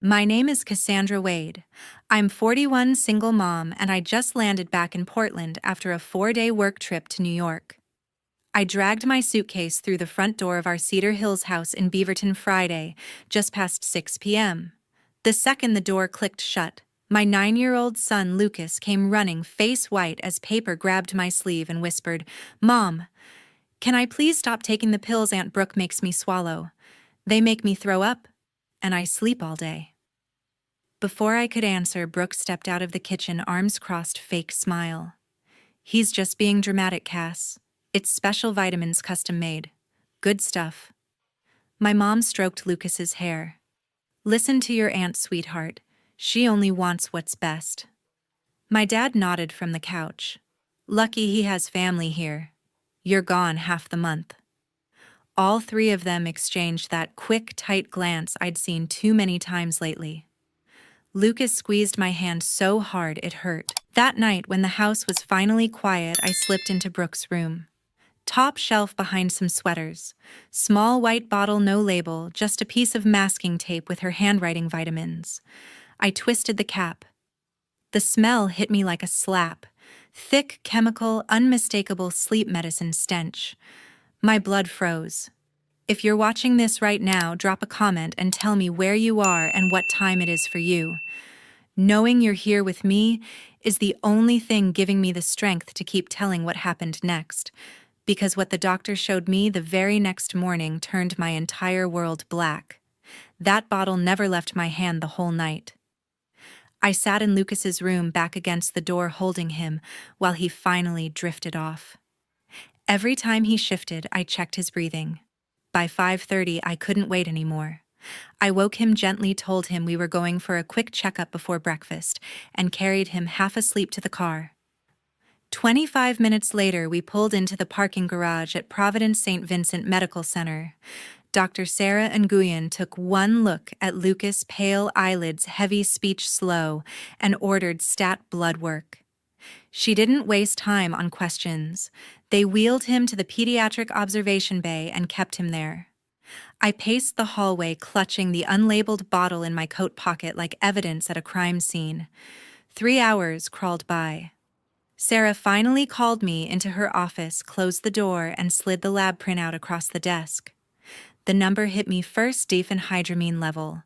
My name is Cassandra Wade. I'm 41, single mom, and I just landed back in Portland after a 4-day work trip to New York. I dragged my suitcase through the front door of our Cedar Hills house in Beaverton Friday, just past 6 p.m. The second the door clicked shut, my 9-year-old son Lucas came running face white as Paper grabbed my sleeve and whispered, "Mom, can I please stop taking the pills Aunt Brooke makes me swallow? They make me throw up, and I sleep all day." Before I could answer, Brooke stepped out of the kitchen, arms crossed, fake smile. "He's just being dramatic, Cass. It's special vitamins, custom made. Good stuff." My mom stroked Lucas's hair. "Listen to your aunt, sweetheart. She only wants what's best." My dad nodded from the couch. "Lucky he has family here. You're gone half the month." All three of them exchanged that quick, tight glance I'd seen too many times lately. Lucas squeezed my hand so hard it hurt. That night, when the house was finally quiet, I slipped into Brooke's room. Top shelf behind some sweaters. Small white bottle, no label, just a piece of masking tape with her handwriting vitamins. I twisted the cap. The smell hit me like a slap. Thick, chemical, unmistakable sleep medicine stench. My blood froze. If you're watching this right now, drop a comment and tell me where you are and what time it is for you. Knowing you're here with me is the only thing giving me the strength to keep telling what happened next, because what the doctor showed me the very next morning turned my entire world black. That bottle never left my hand the whole night. I sat in Lucas's room, back against the door, holding him, while he finally drifted off. Every time he shifted, I checked his breathing. By 5:30, I couldn't wait anymore. I woke him gently, told him we were going for a quick checkup before breakfast, and carried him half asleep to the car. 25 minutes later, we pulled into the parking garage at Providence St. Vincent Medical Center. Dr. Sarah Nguyen took one look at Lucas' pale eyelids, heavy, speech slow, and ordered stat blood work. She didn't waste time on questions. They wheeled him to the pediatric observation bay and kept him there. I paced the hallway, clutching the unlabeled bottle in my coat pocket like evidence at a crime scene. 3 hours crawled by. Sarah finally called me into her office, closed the door, and slid the lab printout across the desk. The number hit me first: diphenhydramine level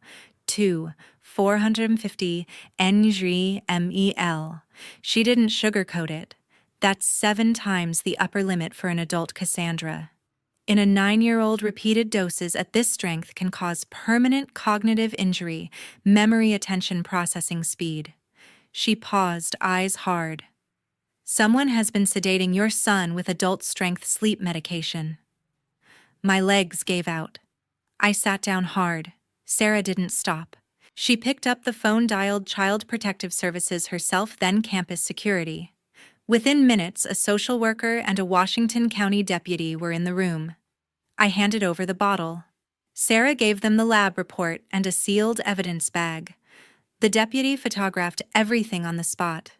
2, 450 ng/ml. She didn't sugarcoat it. That's 7 times the upper limit for an adult Cassandra. In a 9-year-old, repeated doses at this strength can cause permanent cognitive injury, memory, attention, processing speed. She paused, eyes hard. "Someone has been sedating your son with adult-strength sleep medication." My legs gave out. I sat down hard. Sarah didn't stop. She picked up the phone, dialed Child Protective Services herself, then campus security. Within minutes, a social worker and a Washington County deputy were in the room. I handed over the bottle. Sarah gave them the lab report and a sealed evidence bag. The deputy photographed everything on the spot.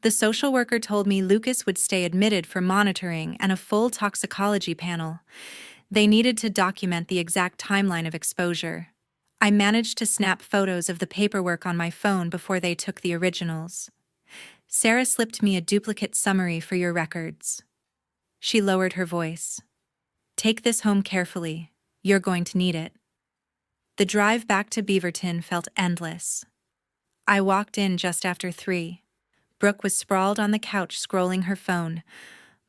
The social worker told me Lucas would stay admitted for monitoring and a full toxicology panel. They needed to document the exact timeline of exposure. I managed to snap photos of the paperwork on my phone before they took the originals. Sarah slipped me a duplicate summary for your records. She lowered her voice. "Take this home carefully. You're going to need it." The drive back to Beaverton felt endless. I walked in just after 3. Brooke was sprawled on the couch, scrolling her phone.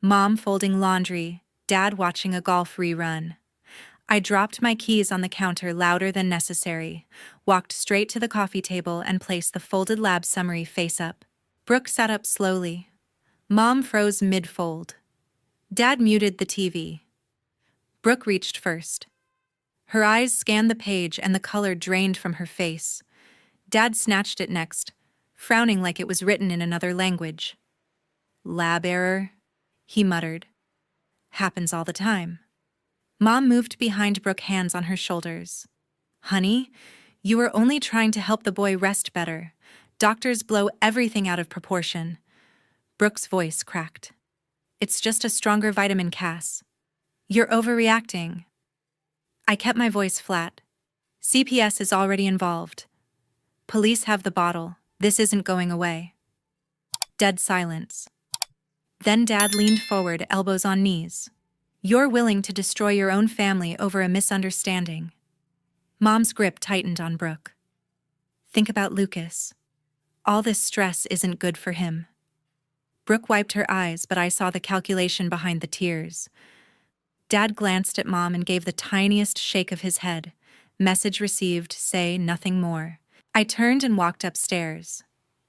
Mom folding laundry, Dad watching a golf rerun. I dropped my keys on the counter louder than necessary, walked straight to the coffee table, and placed the folded lab summary face up. Brooke sat up slowly. Mom froze mid-fold. Dad muted the TV. Brooke reached first. Her eyes scanned the page and the color drained from her face. Dad snatched it next, frowning like it was written in another language. "Lab error," he muttered. "Happens all the time." Mom moved behind Brooke, hands on her shoulders. "Honey, you were only trying to help the boy rest better. Doctors blow everything out of proportion." Brooke's voice cracked. "It's just a stronger vitamin, Cass. You're overreacting." I kept my voice flat. "CPS is already involved. Police have the bottle. This isn't going away. Dead silence. Then Dad leaned forward, elbows on knees. You're willing to destroy your own family over a misunderstanding. Mom's grip tightened on Brooke. Think about Lucas. All this stress isn't good for him. Brooke wiped her eyes, but I saw the calculation behind the tears. Dad glanced at Mom and gave the tiniest shake of his head. Message received, say nothing more. I turned and walked upstairs.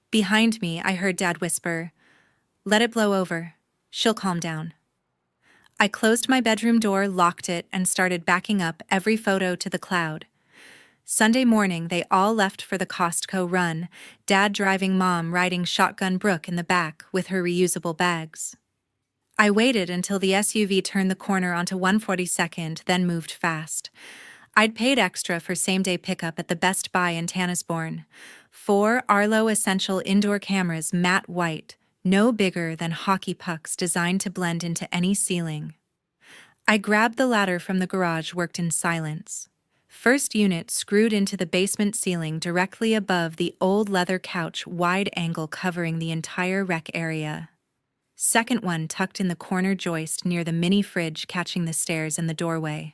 Behind me, I heard Dad whisper, "Let it blow over. She'll calm down." I closed my bedroom door, locked it, and started backing up every photo to the cloud. Sunday morning, they all left for the Costco run, Dad driving, Mom riding shotgun, Brooke in the back with her reusable bags. I waited until the SUV turned the corner onto 142nd, then moved fast. I'd paid extra for same-day pickup at the Best Buy in Tanasbourne. 4 Arlo Essential indoor cameras, matte white, no bigger than hockey pucks, designed to blend into any ceiling. I grabbed the ladder from the garage, worked in silence. First unit screwed into the basement ceiling directly above the old leather couch, wide angle covering the entire rec area. Second one tucked in the corner joist near the mini fridge, catching the stairs and the doorway.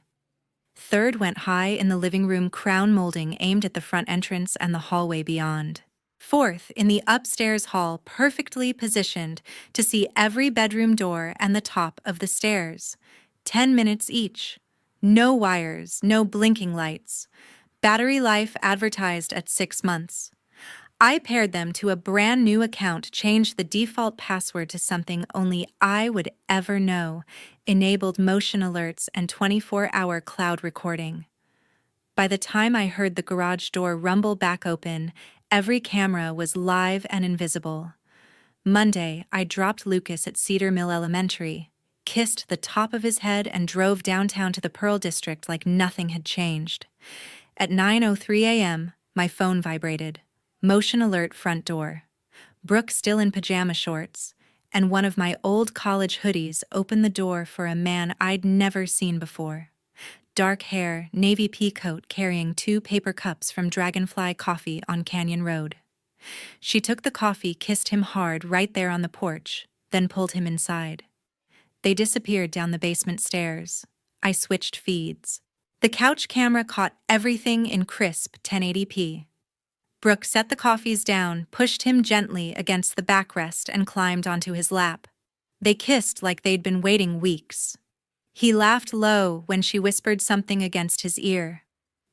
Third went high in the living room, crown molding aimed at the front entrance and the hallway beyond. Fourth, in the upstairs hall, perfectly positioned to see every bedroom door and the top of the stairs. 10 minutes each. No wires, no blinking lights. Battery life advertised at 6 months. I paired them to a brand new account, changed the default password to something only I would ever know, enabled motion alerts and 24-hour cloud recording. By the time I heard the garage door rumble back open, every camera was live and invisible. Monday, I dropped Lucas at Cedar Mill Elementary, kissed the top of his head, and drove downtown to the Pearl District like nothing had changed. At 9:03 a.m., my phone vibrated. Motion alert, front door. Brooke, still in pajama shorts, and one of my old college hoodies, opened the door for a man I'd never seen before. Dark hair, navy pea coat, carrying 2 paper cups from Dragonfly Coffee on Canyon Road. She took the coffee, kissed him hard right there on the porch, then pulled him inside. They disappeared down the basement stairs. I switched feeds. The couch camera caught everything in crisp 1080p. Brooke set the coffees down, pushed him gently against the backrest, and climbed onto his lap. They kissed like they'd been waiting weeks. He laughed low when she whispered something against his ear.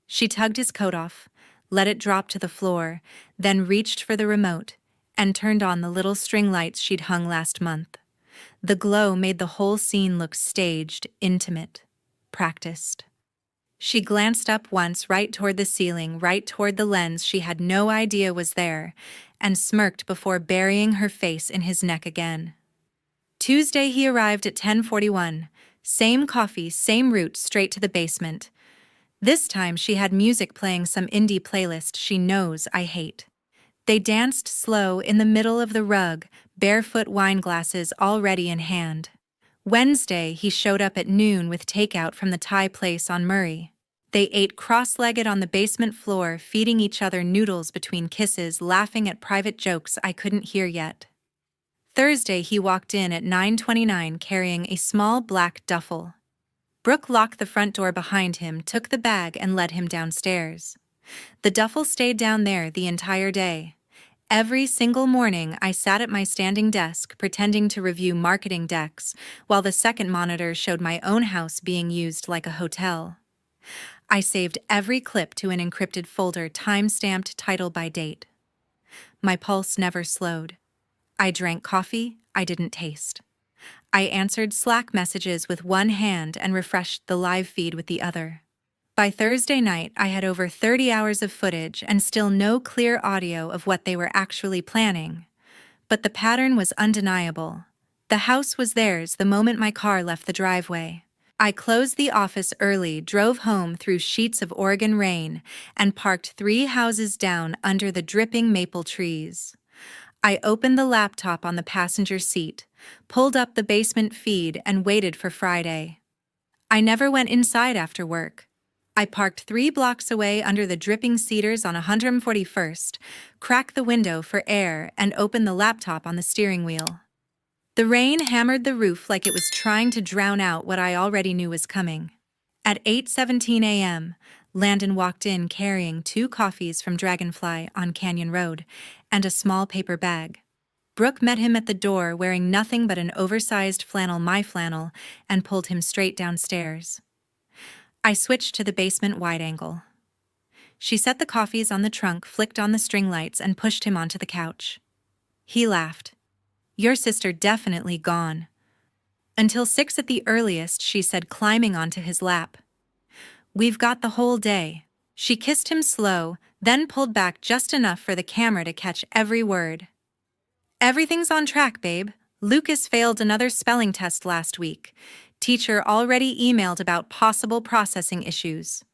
She tugged his coat off, let it drop to the floor, then reached for the remote and turned on the little string lights she'd hung last month. The glow made the whole scene look staged, intimate, practiced. She glanced up once, right toward the ceiling, right toward the lens she had no idea was there, and smirked before burying her face in his neck again. Tuesday, he arrived at 10:41. Same coffee, same route, straight to the basement. This time she had music playing, some indie playlist she knows I hate. They danced slow in the middle of the rug, barefoot, wine glasses already in hand. Wednesday, he showed up at noon with takeout from the Thai place on Murray. They ate cross-legged on the basement floor, feeding each other noodles between kisses, laughing at private jokes I couldn't hear yet. Thursday, he walked in at 9:29 carrying a small black duffel. Brooke locked the front door behind him, took the bag, and led him downstairs. The duffel stayed down there the entire day. Every single morning, I sat at my standing desk, pretending to review marketing decks, while the second monitor showed my own house being used like a hotel. I saved every clip to an encrypted folder, time-stamped, title by date. My pulse never slowed. I drank coffee I didn't taste. I answered Slack messages with one hand and refreshed the live feed with the other. By Thursday night, I had over 30 hours of footage and still no clear audio of what they were actually planning. But the pattern was undeniable. The house was theirs the moment my car left the driveway. I closed the office early, drove home through sheets of Oregon rain, and parked 3 houses down under the dripping maple trees. I opened the laptop on the passenger seat, pulled up the basement feed, and waited for Friday. I never went inside after work. I parked 3 blocks away under the dripping cedars on 141st, cracked the window for air, and opened the laptop on the steering wheel. The rain hammered the roof like it was trying to drown out what I already knew was coming. At 8:17 a.m., Landon walked in carrying 2 coffees from Dragonfly on Canyon Road and a small paper bag. Brooke met him at the door wearing nothing but an oversized flannel my flannel and pulled him straight downstairs. I switched to the basement wide angle. She set the coffees on the trunk, flicked on the string lights, and pushed him onto the couch. He laughed. "Your sister definitely gone." "Until 6 at the earliest," she said, climbing onto his lap. "We've got the whole day." She kissed him slow, then pulled back just enough for the camera to catch every word. "Everything's on track, babe. Lucas failed another spelling test last week. Teacher already emailed about possible processing issues.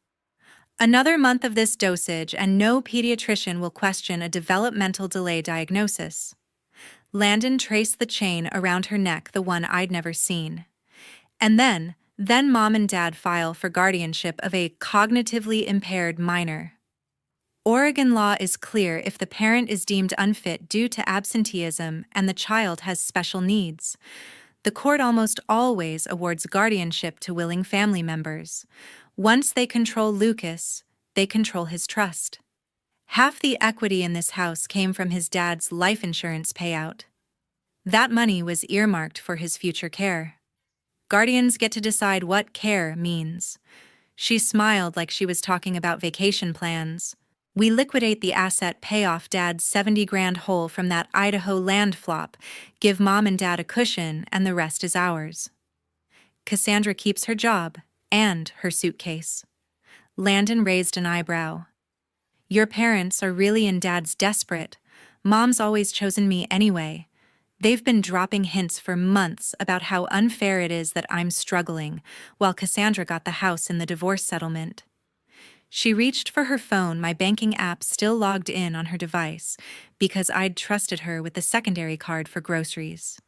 Another month of this dosage and no pediatrician will question a developmental delay diagnosis." Landon traced the chain around her neck, the one I'd never seen. "And then Mom and Dad file for guardianship of a cognitively impaired minor. Oregon law is clear: if the parent is deemed unfit due to absenteeism and the child has special needs, the court almost always awards guardianship to willing family members. Once they control Lucas, they control his trust. Half the equity in this house came from his dad's life insurance payout. That money was earmarked for his future care. Guardians get to decide what care means." She smiled like she was talking about vacation plans. "We liquidate the asset, pay off Dad's 70 grand hole from that Idaho land flop, give Mom and Dad a cushion, and the rest is ours." Cassandra keeps her job and her suitcase. Landon raised an eyebrow. "Your parents are really and Dad's desperate. Mom's always chosen me anyway. They've been dropping hints for months about how unfair it is that I'm struggling, while Cassandra got the house in the divorce settlement." She reached for her phone, my banking app still logged in on her device, because I'd trusted her with the secondary card for groceries.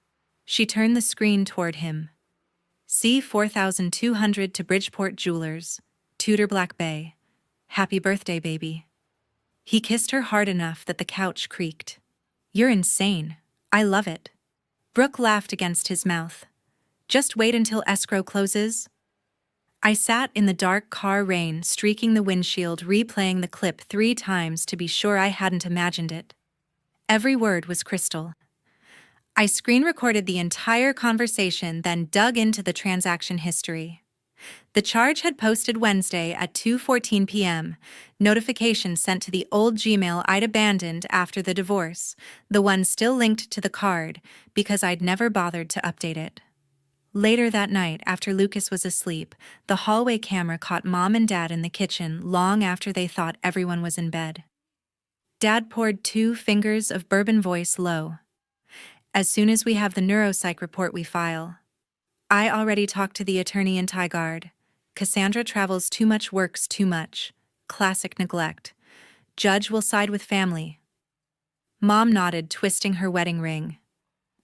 She turned the screen toward him. "C 4200 to Bridgeport Jewelers, Tudor Black Bay. Happy birthday, baby." He kissed her hard enough that the couch creaked. "You're insane. I love it." Brooke laughed against his mouth. "Just wait until escrow closes." I sat in the dark car rain, streaking the windshield, replaying the clip 3 times to be sure I hadn't imagined it. Every word was crystal. I screen-recorded the entire conversation, then dug into the transaction history. The charge had posted Wednesday at 2:14 p.m., notification sent to the old Gmail I'd abandoned after the divorce, the one still linked to the card, because I'd never bothered to update it. Later that night, after Lucas was asleep, the hallway camera caught Mom and Dad in the kitchen long after they thought everyone was in bed. Dad poured 2 fingers of bourbon, voice low. "As soon as we have the neuropsych report, we file. I already talked to the attorney in Tigard. Cassandra travels too much, works too much. Classic neglect. Judge will side with family." Mom nodded, twisting her wedding ring.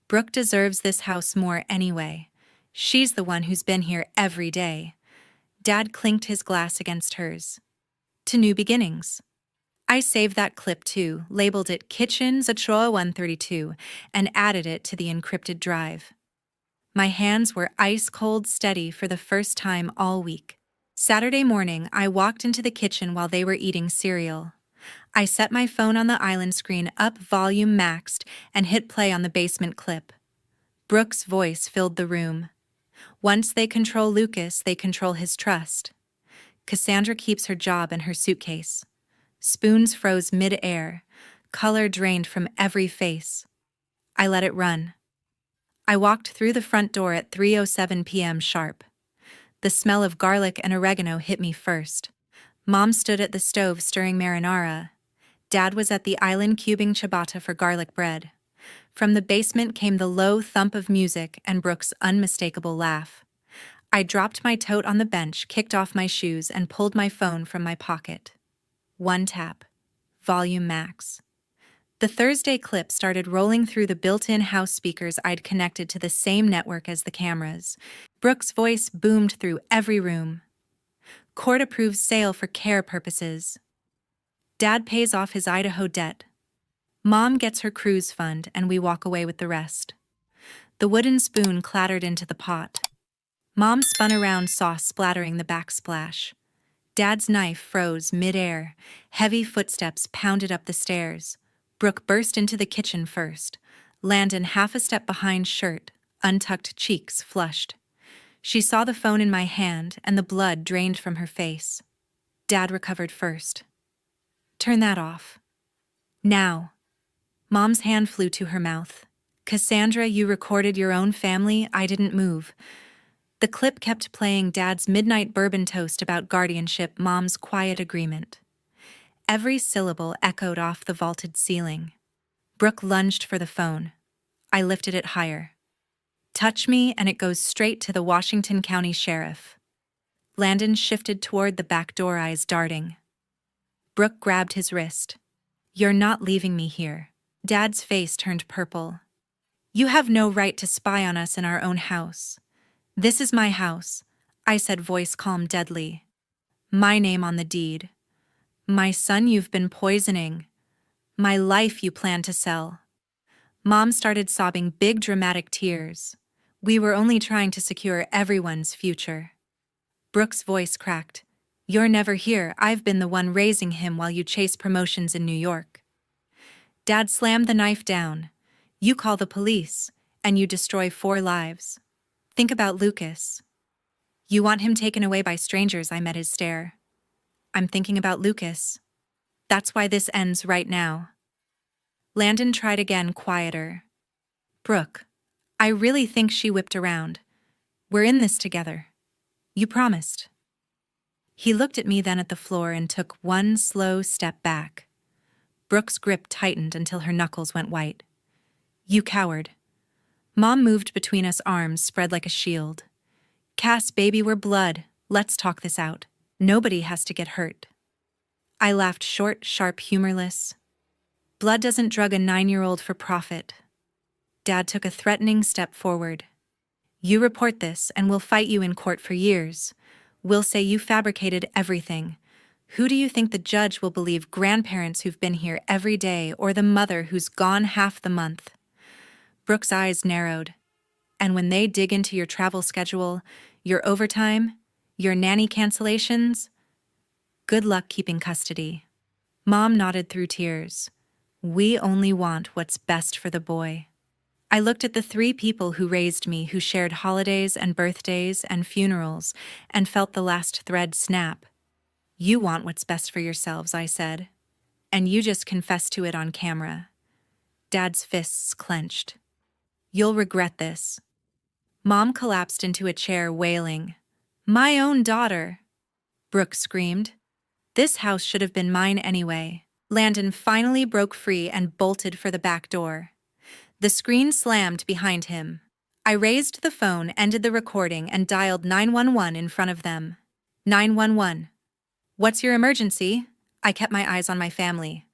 "Brooke deserves this house more anyway. She's the one who's been here every day." Dad clinked his glass against hers. "To new beginnings." I saved that clip too, labeled it Kitchen Zatroa 132, and added it to the encrypted drive. My hands were ice-cold steady for the first time all week. Saturday morning, I walked into the kitchen while they were eating cereal. I set my phone on the island screen up, volume maxed, and hit play on the basement clip. Brooke's voice filled the room. "Once they control Lucas, they control his trust. Cassandra keeps her job and her suitcase." Spoons froze mid-air. Color drained from every face. I let it run. I walked through the front door at 3:07 p.m. sharp. The smell of garlic and oregano hit me first. Mom stood at the stove stirring marinara. Dad was at the island cubing ciabatta for garlic bread. From the basement came the low thump of music and Brooke's unmistakable laugh. I dropped my tote on the bench, kicked off my shoes, and pulled my phone from my pocket. 1 tap. Volume max. The Thursday clip started rolling through the built-in house speakers I'd connected to the same network as the cameras. Brooke's voice boomed through every room. Court approves sale for care purposes. Dad pays off his Idaho debt. Mom gets her cruise fund and we walk away with the rest. The wooden spoon clattered into the pot. Mom spun around, sauce splattering the backsplash. Dad's knife froze mid-air. Heavy footsteps pounded up the stairs. Brooke burst into the kitchen first. Landon half a step behind, shirt, untucked cheeks flushed. She saw the phone in my hand and the blood drained from her face. Dad recovered first. Turn that off. Now. Mom's hand flew to her mouth. Cassandra, you recorded your own family. I didn't move. The clip kept playing, Dad's midnight bourbon toast about guardianship, Mom's quiet agreement. Every syllable echoed off the vaulted ceiling. Brooke lunged for the phone. I lifted it higher. Touch me and it goes straight to the Washington County Sheriff. Landon shifted toward the back door, eyes darting. Brooke grabbed his wrist. You're not leaving me here. Dad's face turned purple. You have no right to spy on us in our own house. This is my house, I said, voice calm, deadly. My name on the deed. My son you've been poisoning. My life you plan to sell. Mom started sobbing, big dramatic tears. We were only trying to secure everyone's future. Brooke's voice cracked. You're never here. I've been the one raising him while you chase promotions in New York. Dad slammed the knife down. You call the police, and you destroy 4 lives. Think about Lucas. You want him taken away by strangers, I met his stare. I'm thinking about Lucas. That's why this ends right now. Landon tried again, quieter. Brooke, I really think she whipped around. We're in this together. You promised. He looked at me, then at the floor, and took one slow step back. Brooke's grip tightened until her knuckles went white. You coward. Mom moved between us, arms spread like a shield. Cass, baby, we're blood. Let's talk this out. Nobody has to get hurt. I laughed, short, sharp, humorless. Blood doesn't drug a 9-year-old for profit. Dad took a threatening step forward. You report this and we'll fight you in court for years. We'll say you fabricated everything. Who do you think the judge will believe, grandparents who've been here every day or the mother who's gone half the month? Brooke's eyes narrowed. And when they dig into your travel schedule, your overtime, your nanny cancellations, good luck keeping custody. Mom nodded through tears. We only want what's best for the boy. I looked at the 3 people who raised me, who shared holidays and birthdays and funerals, and felt the last thread snap. You want what's best for yourselves, I said. And you just confessed to it on camera. Dad's fists clenched. You'll regret this. Mom collapsed into a chair, wailing. My own daughter. Brooke screamed. This house should have been mine anyway. Landon finally broke free and bolted for the back door. The screen slammed behind him. I raised the phone, ended the recording, and dialed 911 in front of them. 911. What's your emergency? I kept my eyes on my family.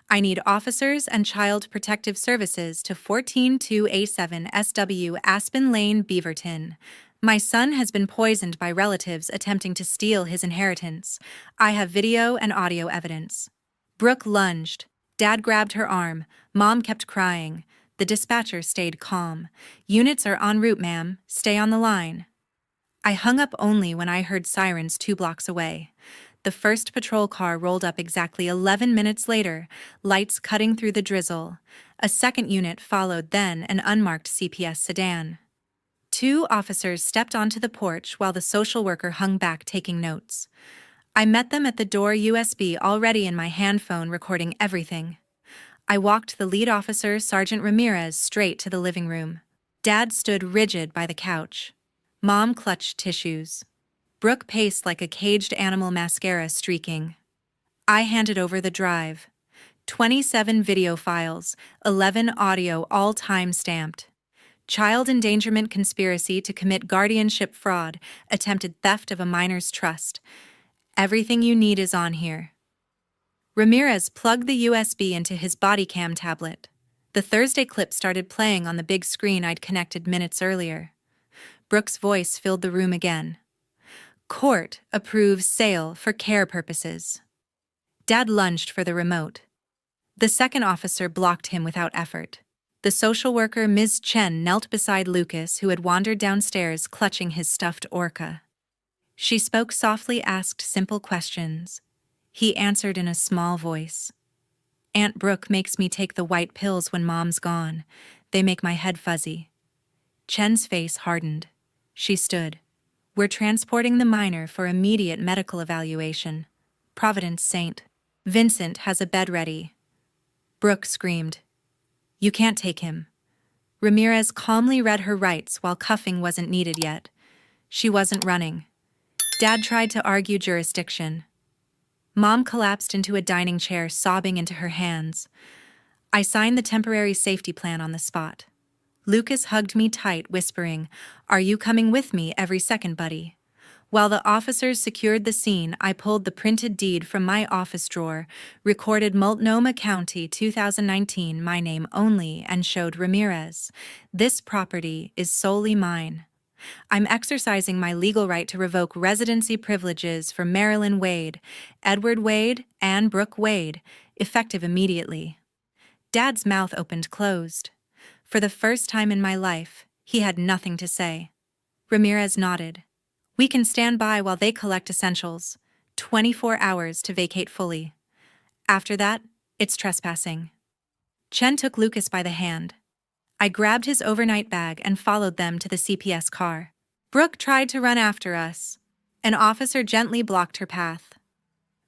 I need officers and child protective services to 142A7 SW Aspen Lane, Beaverton. My son has been poisoned by relatives attempting to steal his inheritance. I have video and audio evidence. Brooke lunged. Dad grabbed her arm. Mom kept crying. The dispatcher stayed calm. Units are en route, ma'am. Stay on the line. I hung up only when I heard sirens 2 blocks away. The first patrol car rolled up exactly 11 minutes later, lights cutting through the drizzle. A second unit followed, then an unmarked CPS sedan. 2 officers stepped onto the porch while the social worker hung back taking notes. I met them at the door, USB already in my hand phone, recording everything. I walked the lead officer, Sergeant Ramirez, straight to the living room. Dad stood rigid by the couch. Mom clutched tissues. Brooke paced like a caged animal, mascara streaking. I handed over the drive. 27 video files, 11 audio, all time-stamped. Child endangerment conspiracy to commit guardianship fraud, attempted theft of a minor's trust. Everything you need is on here. Ramirez plugged the USB into his body cam tablet. The Thursday clip started playing on the big screen I'd connected minutes earlier. Brooke's voice filled the room again. Court approves sale for care purposes. Dad lunged for the remote. The second officer blocked him without effort. The social worker, Ms. Chen, knelt beside Lucas, who had wandered downstairs clutching his stuffed orca. She spoke softly, asked simple questions. He answered in a small voice. Aunt Brooke makes me take the white pills when Mom's gone. They make my head fuzzy. Chen's face hardened. She stood. We're transporting the minor for immediate medical evaluation. Providence Saint. Vincent has a bed ready. Brooke screamed. You can't take him. Ramirez calmly read her rights while cuffing wasn't needed yet. She wasn't running. Dad tried to argue jurisdiction. Mom collapsed into a dining chair, sobbing into her hands. I signed the temporary safety plan on the spot. Lucas hugged me tight, whispering, "Are you coming with me every second, buddy?" While the officers secured the scene, I pulled the printed deed from my office drawer, recorded Multnomah County 2019, my name only, and showed Ramirez. This property is solely mine. I'm exercising my legal right to revoke residency privileges for Marilyn Wade, Edward Wade, and Brooke Wade, effective immediately. Dad's mouth opened closed. For the first time in my life, he had nothing to say. Ramirez nodded. We can stand by while they collect essentials. 24 hours to vacate fully. After that, it's trespassing. Chen took Lucas by the hand. I grabbed his overnight bag and followed them to the CPS car. Brooke tried to run after us. An officer gently blocked her path.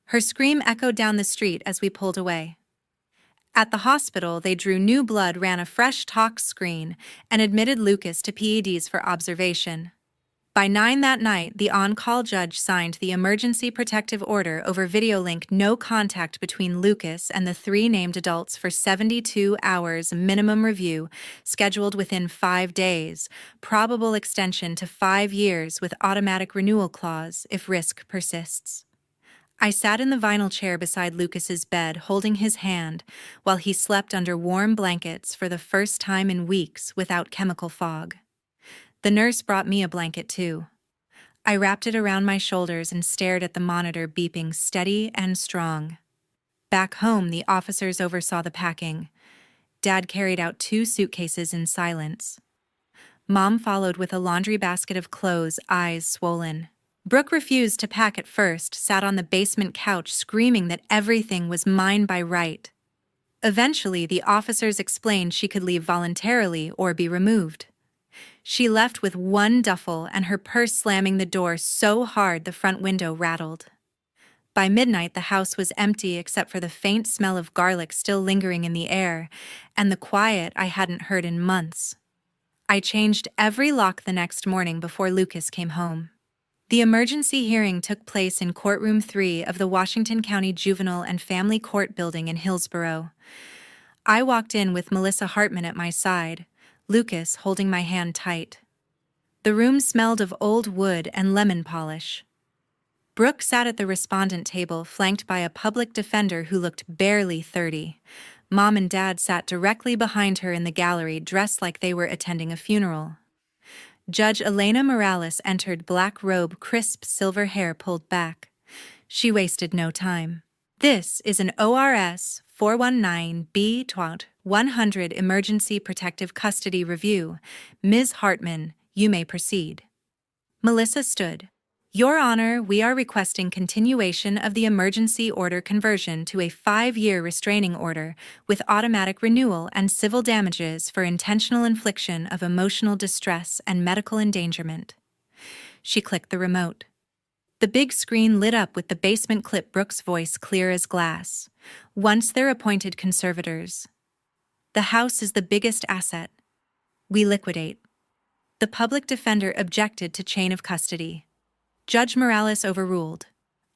Her scream echoed down the street as we pulled away. At the hospital, they drew new blood, ran a fresh tox screen, and admitted Lucas to PEDs for observation. By 9 that night, the on-call judge signed the emergency protective order over video link, no contact between Lucas and the 3 named adults for 72 hours minimum review, scheduled within 5 days, probable extension to 5 years with automatic renewal clause if risk persists. I sat in the vinyl chair beside Lucas's bed, holding his hand, while he slept under warm blankets for the first time in weeks without chemical fog. The nurse brought me a blanket too. I wrapped it around my shoulders and stared at the monitor beeping steady and strong. Back home, the officers oversaw the packing. Dad carried out 2 suitcases in silence. Mom followed with a laundry basket of clothes, eyes swollen. Brooke refused to pack at first, sat on the basement couch screaming that everything was mine by right. Eventually, the officers explained she could leave voluntarily or be removed. She left with 1 duffel and her purse, slamming the door so hard the front window rattled. By midnight, the house was empty except for the faint smell of garlic still lingering in the air, and the quiet I hadn't heard in months. I changed every lock the next morning before Lucas came home. The emergency hearing took place in Courtroom 3 of the Washington County Juvenile and Family Court building in Hillsborough. I walked in with Melissa Hartman at my side, Lucas holding my hand tight. The room smelled of old wood and lemon polish. Brooke sat at the respondent table, flanked by a public defender who looked barely 30. Mom and Dad sat directly behind her in the gallery, dressed like they were attending a funeral. Judge Elena Morales entered, black robe, crisp silver hair pulled back. She wasted no time. This is an ORS 419B-100 Emergency Protective Custody Review. Ms. Hartman, you may proceed. Melissa stood. Your Honor, we are requesting continuation of the emergency order conversion to a 5-year restraining order with automatic renewal and civil damages for intentional infliction of emotional distress and medical endangerment. She clicked the remote. The big screen lit up with the basement clip, Brooke's voice clear as glass. Once they're appointed conservators. The house is the biggest asset. We liquidate. The public defender objected to chain of custody. Judge Morales overruled.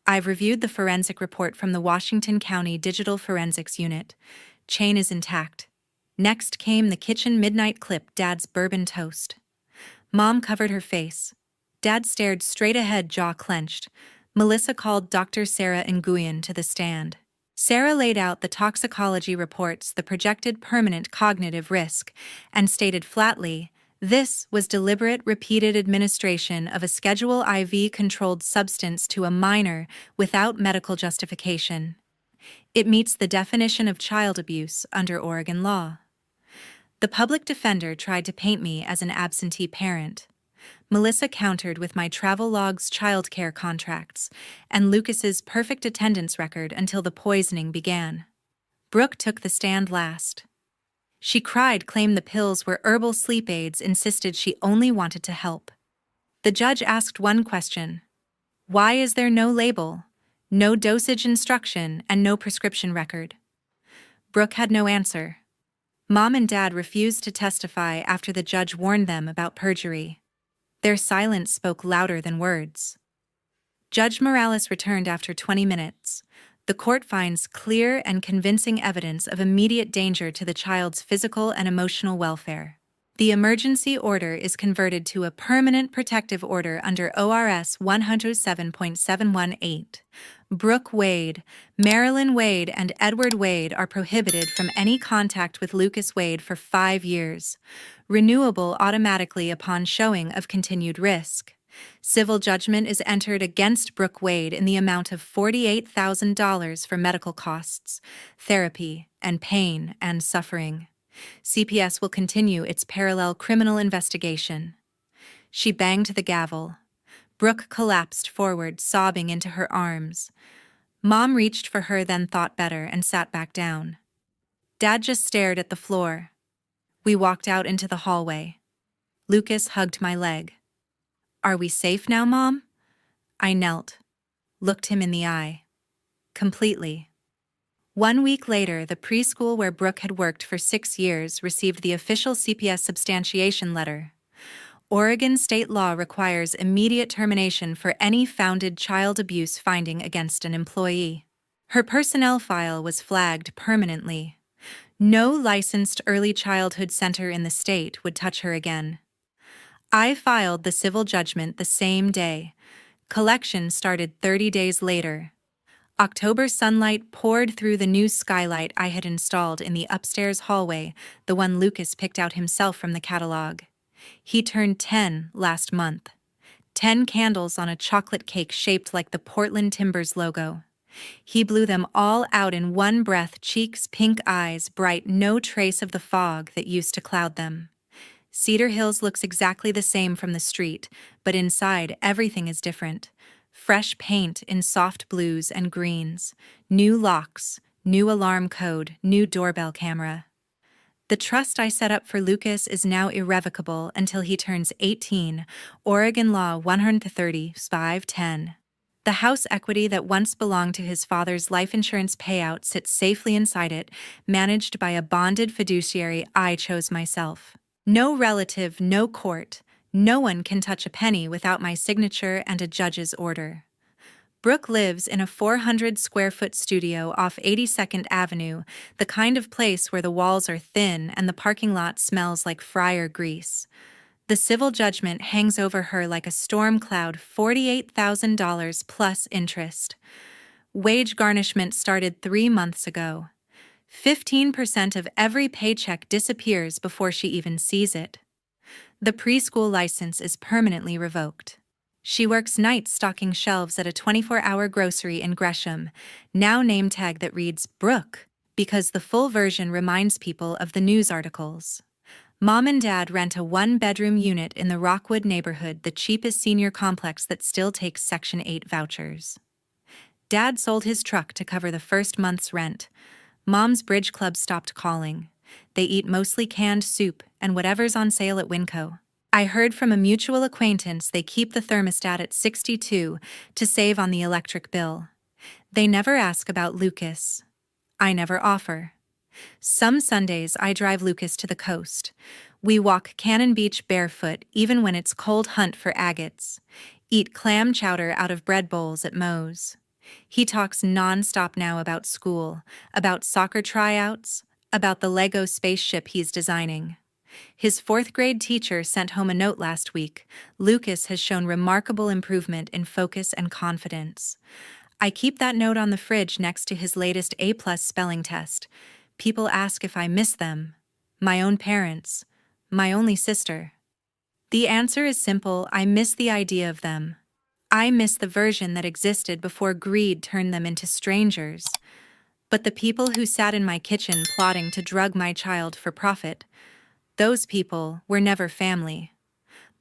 I've reviewed the forensic report from the Washington County Digital Forensics Unit. Chain is intact. Next came the kitchen midnight clip, Dad's bourbon toast. Mom covered her face. Dad stared straight ahead, jaw clenched. Melissa called Dr. Sarah Nguyen to the stand. Sarah laid out the toxicology reports, the projected permanent cognitive risk, and stated flatly, This was deliberate, repeated administration of a Schedule IV-controlled substance to a minor without medical justification. It meets the definition of child abuse under Oregon law. The public defender tried to paint me as an absentee parent. Melissa countered with my travel logs, childcare contracts, and Lucas's perfect attendance record until the poisoning began. Brooke took the stand last. She cried, claimed the pills were herbal sleep aids, insisted she only wanted to help. The judge asked one question: why is there no label, no dosage instruction, and no prescription record? Brooke had no answer. Mom and Dad refused to testify after the judge warned them about perjury. Their silence spoke louder than words. Judge Morales returned after 20 minutes. The court finds clear and convincing evidence of immediate danger to the child's physical and emotional welfare. The emergency order is converted to a permanent protective order under ORS 107.718. Brooke Wade, Marilyn Wade, and Edward Wade are prohibited from any contact with Lucas Wade for 5 years, renewable automatically upon showing of continued risk. Civil judgment is entered against Brooke Wade in the amount of $48,000 for medical costs, therapy, and pain and suffering. CPS will continue its parallel criminal investigation. She banged the gavel. Brooke collapsed forward, sobbing into her arms. Mom reached for her, then thought better and sat back down. Dad just stared at the floor. We walked out into the hallway. Lucas hugged my leg. Are we safe now, Mom? I knelt, looked him in the eye. Completely. 1 week later, the preschool where Brooke had worked for 6 years received the official CPS substantiation letter. Oregon state law requires immediate termination for any founded child abuse finding against an employee. Her personnel file was flagged permanently. No licensed early childhood center in the state would touch her again. I filed the civil judgment the same day. Collection started 30 days later. October sunlight poured through the new skylight I had installed in the upstairs hallway, the one Lucas picked out himself from the catalog. He turned 10 last month. 10 candles on a chocolate cake shaped like the Portland Timbers logo. He blew them all out in one breath, cheeks, pink eyes, bright, no trace of the fog that used to cloud them. Cedar Hills looks exactly the same from the street, but inside everything is different. Fresh paint in soft blues and greens, new locks, new alarm code, new doorbell camera. The trust I set up for Lucas is now irrevocable until he turns 18, Oregon Law 130-510. The house equity that once belonged to his father's life insurance payout sits safely inside it, managed by a bonded fiduciary I chose myself. No relative, no court, no one can touch a penny without my signature and a judge's order. Brooke lives in a 400-square-foot studio off 82nd Avenue, the kind of place where the walls are thin and the parking lot smells like fryer grease. The civil judgment hangs over her like a storm cloud, $48,000 plus interest. Wage garnishment started 3 months ago. 15% of every paycheck disappears before she even sees it. The preschool license is permanently revoked. She works nights stocking shelves at a 24-hour grocery in Gresham, now name tag that reads Brooke, because the full version reminds people of the news articles. Mom and Dad rent a 1-bedroom unit in the Rockwood neighborhood, the cheapest senior complex that still takes Section 8 vouchers. Dad sold his truck to cover the first month's rent. Mom's bridge club stopped calling. They eat mostly canned soup and whatever's on sale at Winco. I heard from a mutual acquaintance they keep the thermostat at 62 to save on the electric bill. They never ask about Lucas. I never offer. Some Sundays I drive Lucas to the coast. We walk Cannon Beach barefoot even when it's cold, hunt for agates. Eat clam chowder out of bread bowls at Moe's. He talks non-stop now about school, about soccer tryouts, about the Lego spaceship he's designing. His 4th-grade teacher sent home a note last week. Lucas has shown remarkable improvement in focus and confidence. I keep that note on the fridge next to his latest A+ spelling test. People ask if I miss them. My own parents. My only sister. The answer is simple: I miss the idea of them. I miss the version that existed before greed turned them into strangers. But the people who sat in my kitchen plotting to drug my child for profit, those people were never family.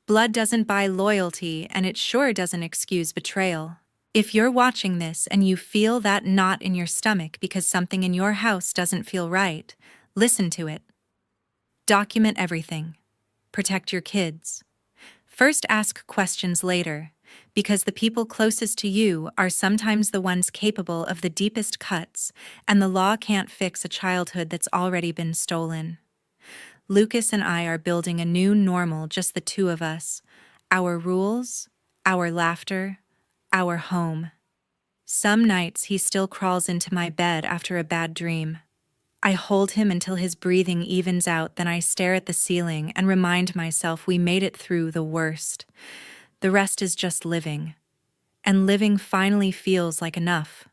Blood doesn't buy loyalty, and it sure doesn't excuse betrayal. If you're watching this and you feel that knot in your stomach because something in your house doesn't feel right, listen to it. Document everything. Protect your kids. First, ask questions later, because the people closest to you are sometimes the ones capable of the deepest cuts, and the law can't fix a childhood that's already been stolen. Lucas and I are building a new normal, just the two of us. Our rules, our laughter, our home. Some nights he still crawls into my bed after a bad dream. I hold him until his breathing evens out, then I stare at the ceiling and remind myself we made it through the worst. The rest is just living. And living finally feels like enough.